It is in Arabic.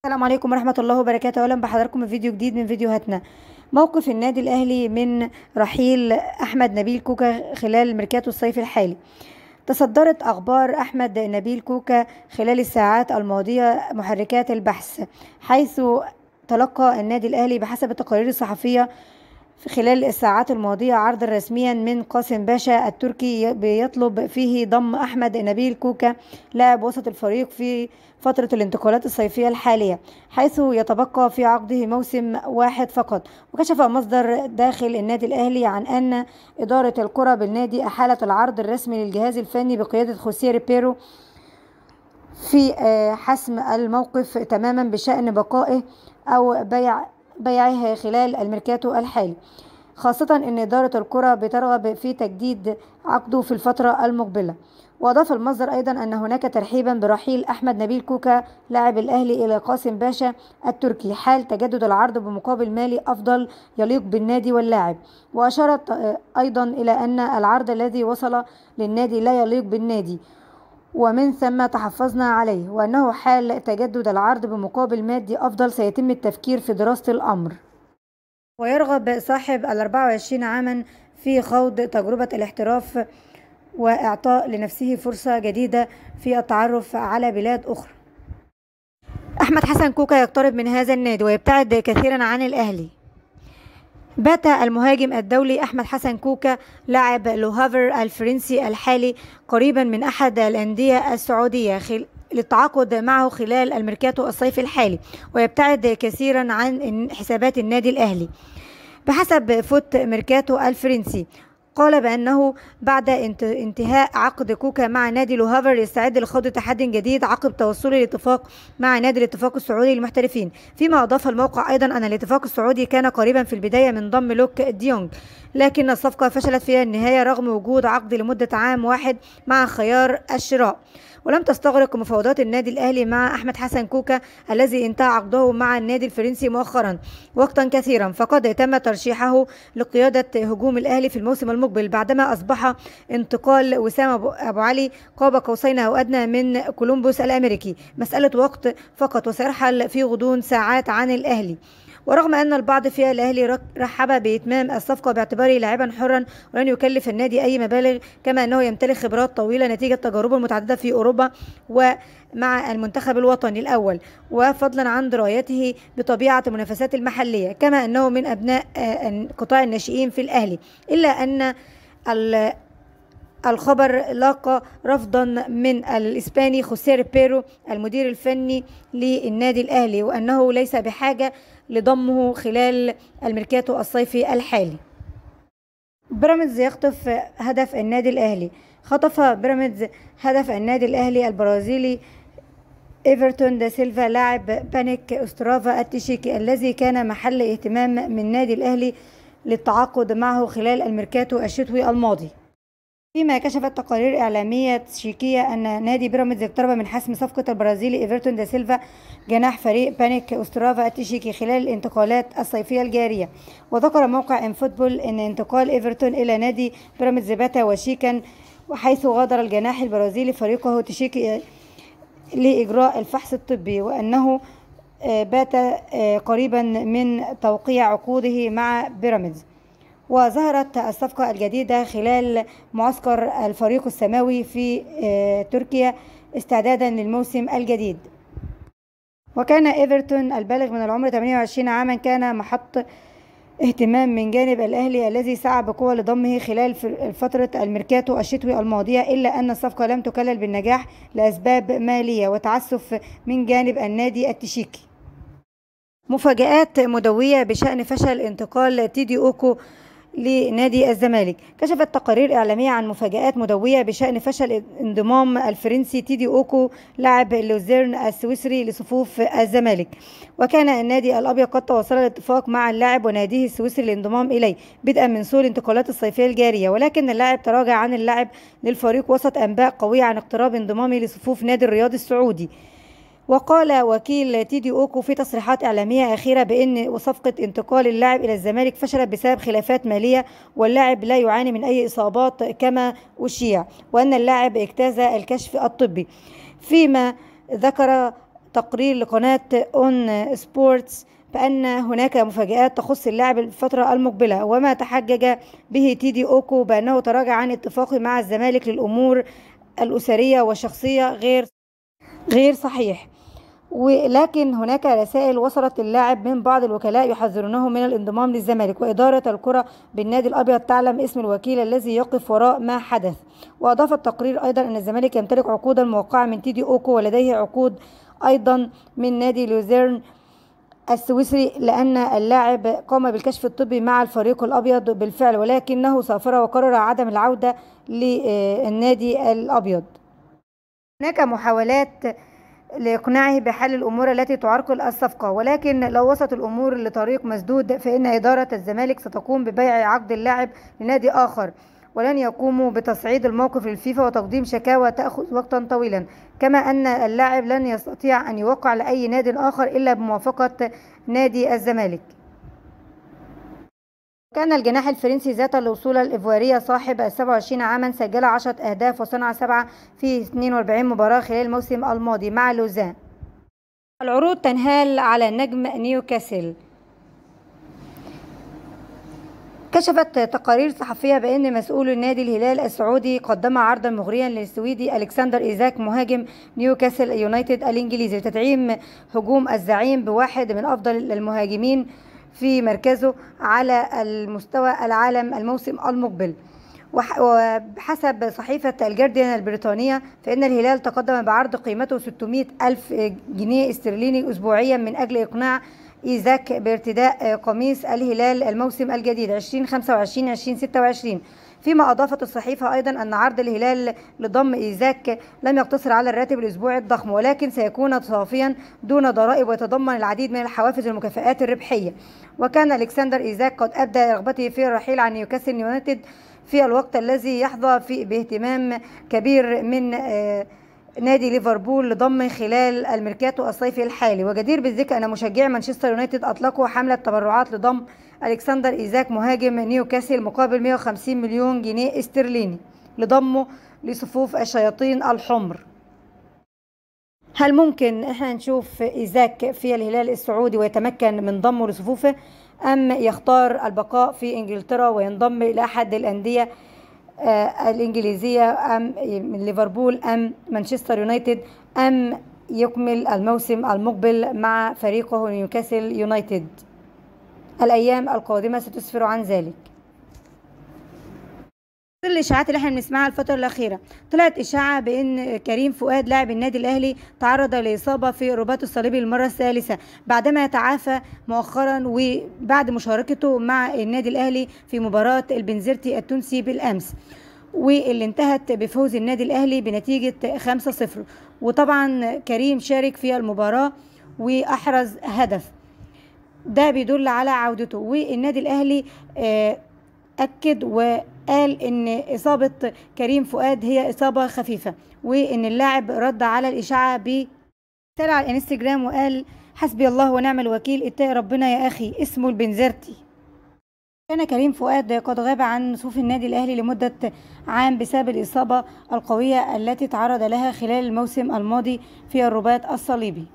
السلام عليكم ورحمة الله وبركاته. أهلا بحضراتكم في فيديو جديد من فيديوهاتنا. موقف النادي الأهلي من رحيل أحمد نبيل كوكا خلال الميركاتو الصيفي الحالي. تصدرت أخبار أحمد نبيل كوكا خلال الساعات الماضية محركات البحث، حيث تلقى النادي الأهلي بحسب التقارير الصحفية في خلال الساعات الماضية عرضا رسميا من قاسم باشا التركي بيطلب فيه ضم أحمد نبيل كوكا لاعب وسط الفريق في فترة الانتقالات الصيفية الحالية، حيث يتبقى في عقده موسم واحد فقط. وكشف مصدر داخل النادي الأهلي عن أن إدارة الكرة بالنادي أحالت العرض الرسمي للجهاز الفني بقيادة خوسيه ريبيرو في حسم الموقف تماما بشأن بقائه أو بيعه خلال الميركاتو الحالي، خاصة أن إدارة الكرة بترغب في تجديد عقده في الفترة المقبلة. وأضاف المصدر أيضا أن هناك ترحيبا برحيل أحمد نبيل كوكا لاعب الأهلي إلى قاسم باشا التركي حال تجدد العرض بمقابل مالي أفضل يليق بالنادي واللاعب. وأشارت أيضا إلى أن العرض الذي وصل للنادي لا يليق بالنادي ومن ثم تحفظنا عليه، وأنه حال تجدد العرض بمقابل مادي أفضل سيتم التفكير في دراسة الأمر. ويرغب صاحب 24 عاما في خوض تجربة الاحتراف وإعطاء لنفسه فرصة جديدة في التعرف على بلاد أخرى. أحمد حسن كوكا يقترب من هذا النادي ويبتعد كثيرا عن الأهلي. بات المهاجم الدولي أحمد حسن كوكا لاعب لو هافر الفرنسي الحالي قريبا من أحد الأندية السعودية للتعاقد معه خلال الميركاتو الصيفي الحالي، ويبتعد كثيرا عن حسابات النادي الأهلي. بحسب فوت ميركاتو الفرنسي قال بأنه بعد انتهاء عقد كوكا مع نادي لو هافر يستعد لخوض تحدي جديد عقب توصله لاتفاق مع نادي الاتفاق السعودي للمحترفين. فيما أضاف الموقع أيضا أن الاتفاق السعودي كان قريبا في البداية من ضم لوك ديونج، لكن الصفقة فشلت في النهاية رغم وجود عقد لمدة عام واحد مع خيار الشراء. ولم تستغرق مفاوضات النادي الأهلي مع أحمد حسن كوكا الذي انتهى عقده مع النادي الفرنسي مؤخرا وقتا كثيرا، فقد تم ترشيحه لقيادة هجوم الأهلي في الموسم المقبل بعدما أصبح انتقال وسام أبو علي قاب قوسين أو أدنى من كولومبوس الأمريكي مسألة وقت فقط، وسيرحل في غضون ساعات عن الأهلي. ورغم أن البعض في الأهلي رحب بإتمام الصفقة باعتباره لاعبا حرا ولن يكلف النادي أي مبالغ، كما أنه يمتلك خبرات طويلة نتيجة تجاربه المتعددة في أوروبا ومع المنتخب الوطني الأول، وفضلا عن درايته بطبيعة المنافسات المحلية، كما أنه من أبناء قطاع الناشئين في الأهلي. إلا أن الخبر لاقى رفضا من الإسباني خوسيه ريبيرو المدير الفني للنادي الأهلي، وأنه ليس بحاجة لضمه خلال الميركاتو الصيفي الحالي. بيراميدز يخطف هدف النادي الأهلي. خطف بيراميدز هدف النادي الأهلي البرازيلي إيفرتون دا سيلفا لاعب بانيك أسترافا التشيكي الذي كان محل اهتمام من نادي الأهلي للتعاقد معه خلال الميركاتو الشتوي الماضي. فيما كشفت تقارير إعلامية تشيكية أن نادي بيراميدز اقترب من حسم صفقة البرازيلي إيفرتون دا سيلفا جناح فريق بانيك أسترافا التشيكي خلال الانتقالات الصيفية الجارية. وذكر موقع إن فوتبول أن انتقال إيفرتون إلى نادي بيراميدز بات وشيكا، وحيث غادر الجناح البرازيلي فريقه تشيكي لإجراء الفحص الطبي، وأنه بات قريبا من توقيع عقوده مع بيراميدز. وظهرت الصفقة الجديدة خلال معسكر الفريق السماوي في تركيا استعدادا للموسم الجديد. وكان إيفرتون البالغ من العمر 28 عاما كان محط اهتمام من جانب الأهلي الذي سعى بقوة لضمه خلال فترة الميركاتو الشتوي الماضية، إلا أن الصفقة لم تكلل بالنجاح لأسباب مالية وتعسف من جانب النادي التشيكي. مفاجآت مدوية بشأن فشل انتقال تيدي أوكو لنادي الزمالك. كشفت تقارير إعلامية عن مفاجآت مدوية بشأن فشل انضمام الفرنسي تيدي أوكو لاعب لوزيرن السويسري لصفوف الزمالك. وكان النادي الأبيض قد توصل لاتفاق مع اللاعب وناديه السويسري للانضمام إليه بدءا من سوق الانتقالات الصيفية الجارية، ولكن اللاعب تراجع عن اللعب للفريق وسط أنباء قوية عن اقتراب انضمامه لصفوف نادي الرياض السعودي. وقال وكيل تيدي أوكو في تصريحات إعلامية أخيرة بأن صفقة انتقال اللاعب إلى الزمالك فشلت بسبب خلافات مالية، واللاعب لا يعاني من أي إصابات كما أشيع، وأن اللاعب اجتاز الكشف الطبي. فيما ذكر تقرير لقناة اون سبورتس بأن هناك مفاجآت تخص اللاعب الفترة المقبلة، وما تحجج به تيدي أوكو بأنه تراجع عن اتفاقه مع الزمالك للأمور الأسرية والشخصية غير صحيح. ولكن هناك رسائل وصلت اللاعب من بعض الوكلاء يحذرونه من الانضمام للزمالك، وإدارة الكرة بالنادي الأبيض تعلم اسم الوكيل الذي يقف وراء ما حدث. وأضاف التقرير أيضا أن الزمالك يمتلك عقودا موقعة من تيدي أوكو، ولديه عقود أيضا من نادي لوزيرن السويسري، لأن اللاعب قام بالكشف الطبي مع الفريق الأبيض بالفعل، ولكنه سافر وقرر عدم العودة للنادي الأبيض. هناك محاولات لإقناعه بحل الأمور التي تعرقل الصفقة، ولكن لو وصلت الأمور لطريق مسدود فإن إدارة الزمالك ستقوم ببيع عقد اللاعب لنادي آخر، ولن يقوموا بتصعيد الموقف للفيفا وتقديم شكاوى تأخذ وقتا طويلا، كما أن اللاعب لن يستطيع أن يوقع لأي نادي آخر إلا بموافقة نادي الزمالك. كان الجناح الفرنسي ذات الأصول الإيفوارية صاحب 27 عاما سجل 10 أهداف وصنع 7 في 42 مباراة خلال الموسم الماضي مع لوزان. العروض تنهال على نجم نيوكاسل. كشفت تقارير صحفية بأن مسؤول النادي الهلال السعودي قدم عرضا مغريا للسويدي ألكسندر إيزاك مهاجم نيوكاسل يونايتد الإنجليزي لتدعيم هجوم الزعيم بواحد من أفضل المهاجمين في مركزه على المستوى العالم الموسم المقبل. وبحسب صحيفة الجارديان البريطانية فإن الهلال تقدم بعرض قيمته 600 ألف جنيه استرليني أسبوعيا من أجل إقناع إيزاك بارتداء قميص الهلال الموسم الجديد 2025-2026. فيما أضافت الصحيفة أيضا أن عرض الهلال لضم إيزاك لم يقتصر على الراتب الأسبوعي الضخم، ولكن سيكون صافيا دون ضرائب ويتضمن العديد من الحوافز والمكافآت الربحية. وكان ألكسندر إيزاك قد أبدى رغبته في الرحيل عن نيوكاسل يونايتد في الوقت الذي يحظى فيه باهتمام كبير من نادي ليفربول لضمه خلال الميركاتو الصيفي الحالي. وجدير بالذكر أن مشجعي مانشستر يونايتد أطلقوا حملة تبرعات لضم ألكسندر إيزاك مهاجم نيوكاسل مقابل 150 مليون جنيه استرليني لضمه لصفوف الشياطين الحمر. هل ممكن احنا نشوف إيزاك في الهلال السعودي ويتمكن من ضمه لصفوفه، أم يختار البقاء في إنجلترا وينضم إلى أحد الأندية الإنجليزية، أم من ليفربول أم مانشستر يونايتد، أم يكمل الموسم المقبل مع فريقه نيوكاسل يونايتد؟ الأيام القادمة ستسفر عن ذلك. الإشاعات اللي احنا بنسمعها الفترة الأخيرة، طلعت إشاعة بأن كريم فؤاد لاعب النادي الأهلي تعرض لإصابة في الرباط الصليبي للمرة الثالثة بعدما تعافى مؤخرا وبعد مشاركته مع النادي الأهلي في مباراة البنزرتي التونسي بالأمس، واللي انتهت بفوز النادي الأهلي بنتيجة 5-0. وطبعا كريم شارك في المباراة وأحرز هدف، ده بيدل على عودته. والنادي الأهلي أكد وقال إن إصابة كريم فؤاد هي إصابة خفيفة، وإن اللاعب رد على الإشاعة برسالة على الانستجرام وقال: حسبي الله ونعم الوكيل، اتقي ربنا يا أخي، اسمه البنزرتي. كان كريم فؤاد قد غاب عن صفوف النادي الأهلي لمدة عام بسبب الإصابة القوية التي تعرض لها خلال الموسم الماضي في الرباط الصليبي.